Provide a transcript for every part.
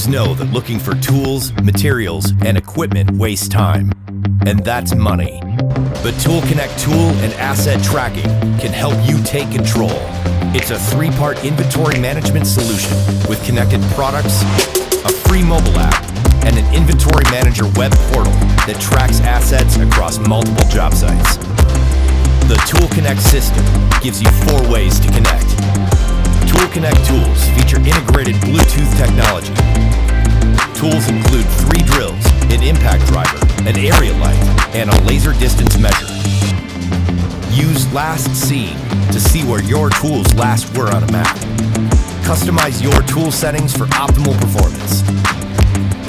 Pros know that looking for tools, materials, and equipment wastes time, and that's money. But ToolConnect tool and asset tracking can help you take control. It's a 3-part inventory management solution with connected products, a free mobile app, and an inventory manager web portal that tracks assets across multiple job sites. The ToolConnect system gives you 4 ways to connect. ToolConnect tools feature integrated Bluetooth technology. Tools include 3 drills, an impact driver, an area light, and a laser distance measure. Use last seen to see where your tools last were on a map. Customize your tool settings for optimal performance.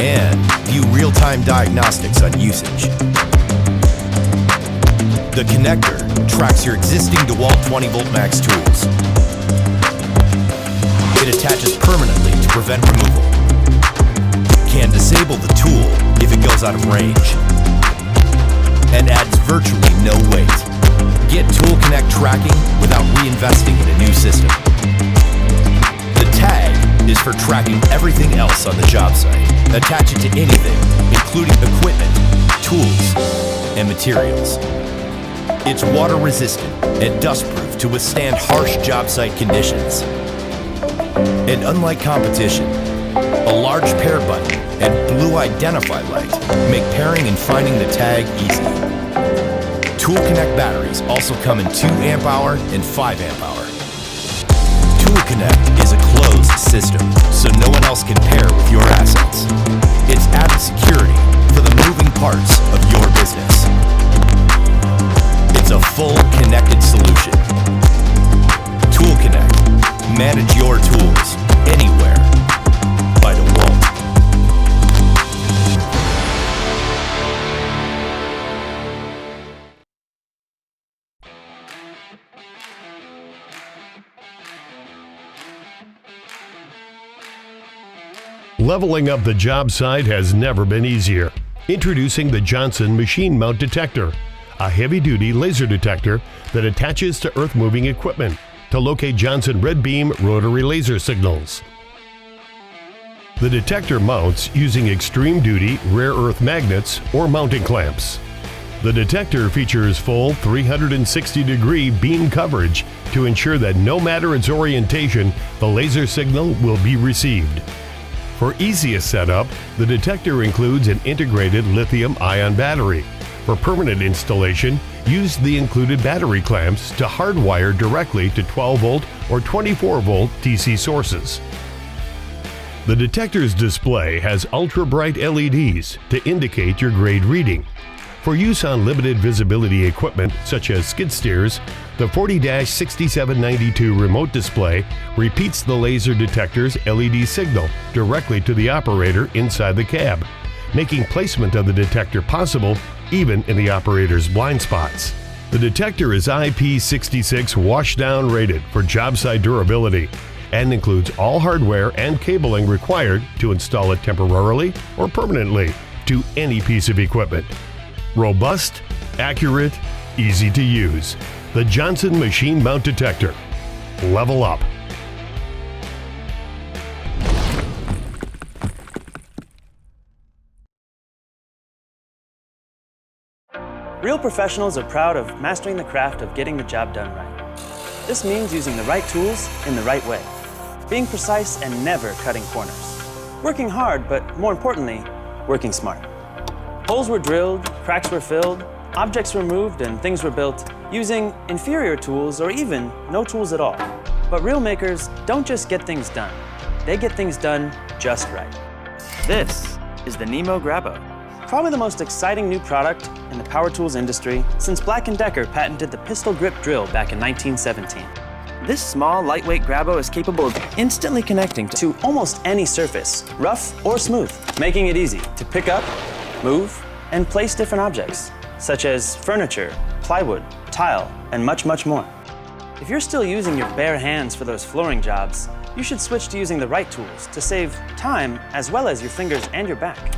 And view real-time diagnostics on usage. The connector tracks your existing DeWalt 20-volt max tools. It attaches permanently to prevent removal. Can disable the tool if it goes out of range. And adds virtually no weight. Get ToolConnect tracking without reinvesting in a new system. The tag is for tracking everything else on the job site. Attach it to anything, including equipment, tools, and materials. It's water resistant and dust proof to withstand harsh job site conditions. And unlike competition, a large pair button and blue identify light make pairing and finding the tag easy. ToolConnect batteries also come in 2 amp hour and 5 amp hour. ToolConnect is a closed system, so no one else can pair with your assets. It's added security for the moving parts of your business. It's a full connected solution. ToolConnect. Manage your tools anywhere by DeWalt. Leveling up the job site has never been easier. Introducing the Johnson Machine Mount Detector, a heavy-duty laser detector that attaches to earth-moving equipment to locate Johnson red beam rotary laser signals. The detector mounts using extreme-duty rare earth magnets or mounting clamps. The detector features full 360-degree beam coverage to ensure that no matter its orientation, the laser signal will be received. For easiest setup, the detector includes an integrated lithium-ion battery. For permanent installation, use the included battery clamps to hardwire directly to 12-volt or 24-volt DC sources. The detector's display has ultra-bright LEDs to indicate your grade reading. For use on limited visibility equipment such as skid steers, the 40-6792 remote display repeats the laser detector's LED signal directly to the operator inside the cab, making placement of the detector possible even in the operator's blind spots. The detector is IP66 washdown rated for job site durability and includes all hardware and cabling required to install it temporarily or permanently to any piece of equipment. Robust, accurate, easy to use. The Johnson Machine Mount Detector. Level up. Real professionals are proud of mastering the craft of getting the job done right. This means using the right tools in the right way, being precise and never cutting corners, working hard, but more importantly, working smart. Holes were drilled, cracks were filled, objects were moved, and things were built using inferior tools or even no tools at all. But real makers don't just get things done, they get things done just right. This is the Nemo Grabo. Probably the most exciting new product in the power tools industry since Black & Decker patented the pistol grip drill back in 1917. This small, lightweight Grabo is capable of instantly connecting to almost any surface, rough or smooth, making it easy to pick up, move, and place different objects, such as furniture, plywood, tile, and much, much more. If you're still using your bare hands for those flooring jobs, you should switch to using the right tools to save time as well as your fingers and your back.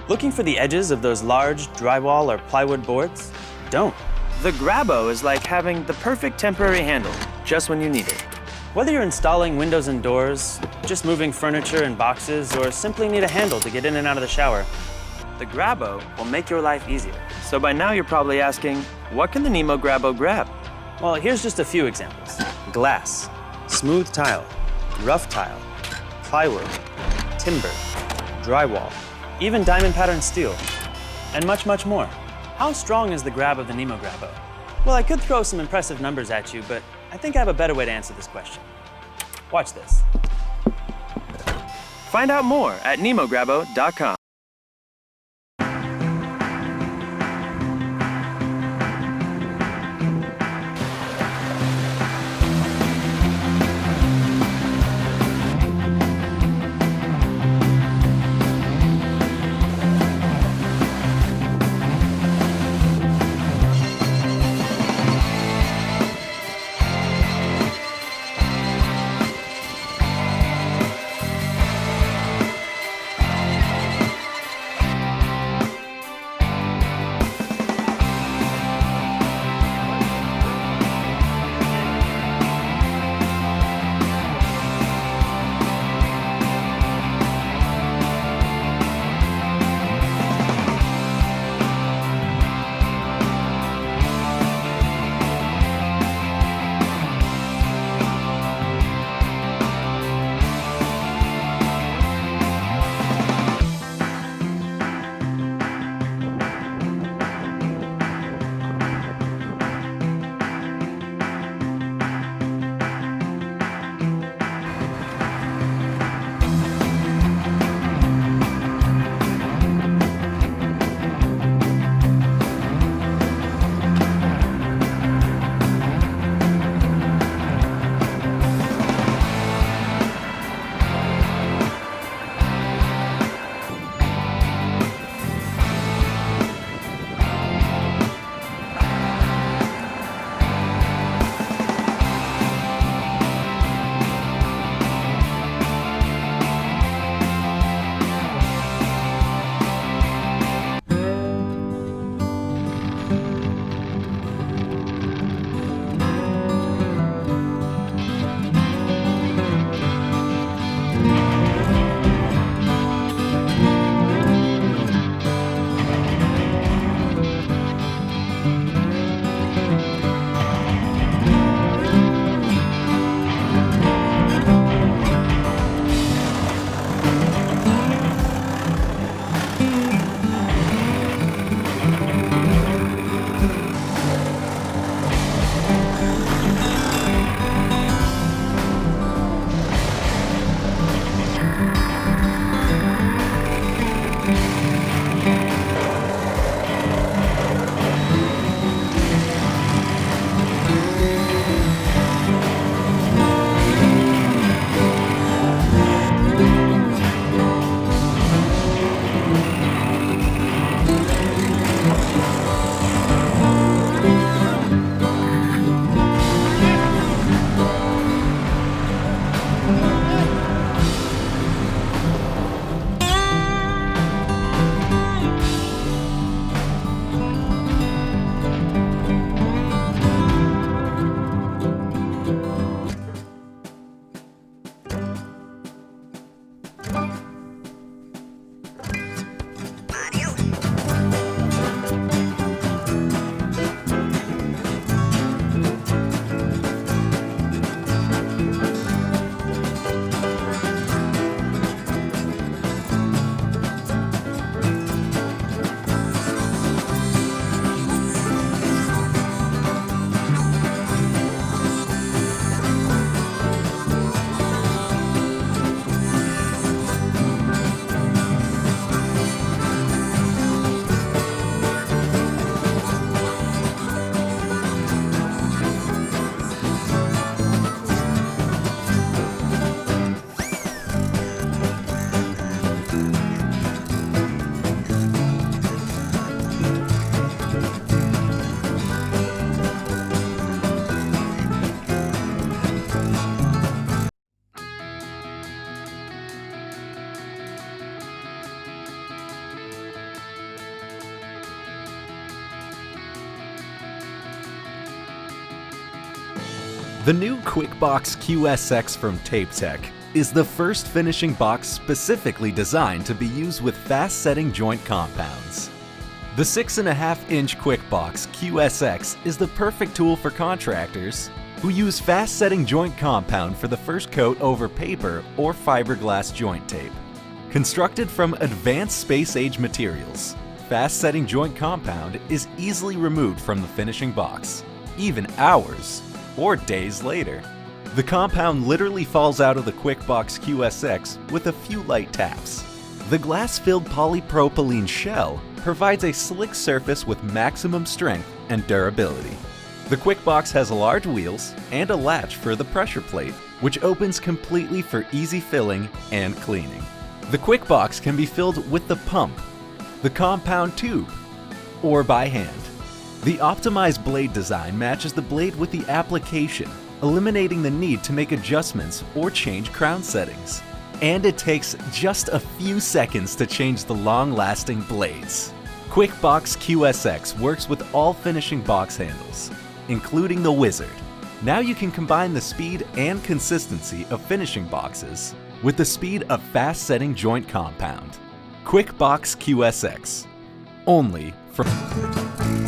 Looking for the edges of those large drywall or plywood boards? Don't. The Grabo is like having the perfect temporary handle just when you need it. Whether you're installing windows and doors, just moving furniture and boxes, or simply need a handle to get in and out of the shower, the Grabo will make your life easier. So by now you're probably asking, what can the Nemo Grabo grab? Well, here's just a few examples. Glass, smooth tile, rough tile, plywood, timber, drywall, even diamond pattern steel, and much, much more. How strong is the grab of the Nemo Grabo? Well, I could throw some impressive numbers at you, but I think I have a better way to answer this question. Watch this. Find out more at nemograbo.com. The new QuickBox QSX from Tape Tech is the first finishing box specifically designed to be used with fast-setting joint compounds. The 6.5-inch QuickBox QSX is the perfect tool for contractors who use fast-setting joint compound for the first coat over paper or fiberglass joint tape. Constructed from advanced space-age materials, fast-setting joint compound is easily removed from the finishing box, even hours or days later. The compound literally falls out of the QuickBox QSX with a few light taps. The glass-filled polypropylene shell provides a slick surface with maximum strength and durability. The QuickBox has large wheels and a latch for the pressure plate, which opens completely for easy filling and cleaning. The QuickBox can be filled with the pump, the compound tube, or by hand. The optimized blade design matches the blade with the application, eliminating the need to make adjustments or change crown settings. And it takes just a few seconds to change the long-lasting blades. QuickBox QSX works with all finishing box handles, including the Wizard. Now you can combine the speed and consistency of finishing boxes with the speed of fast-setting joint compound. QuickBox QSX. Only from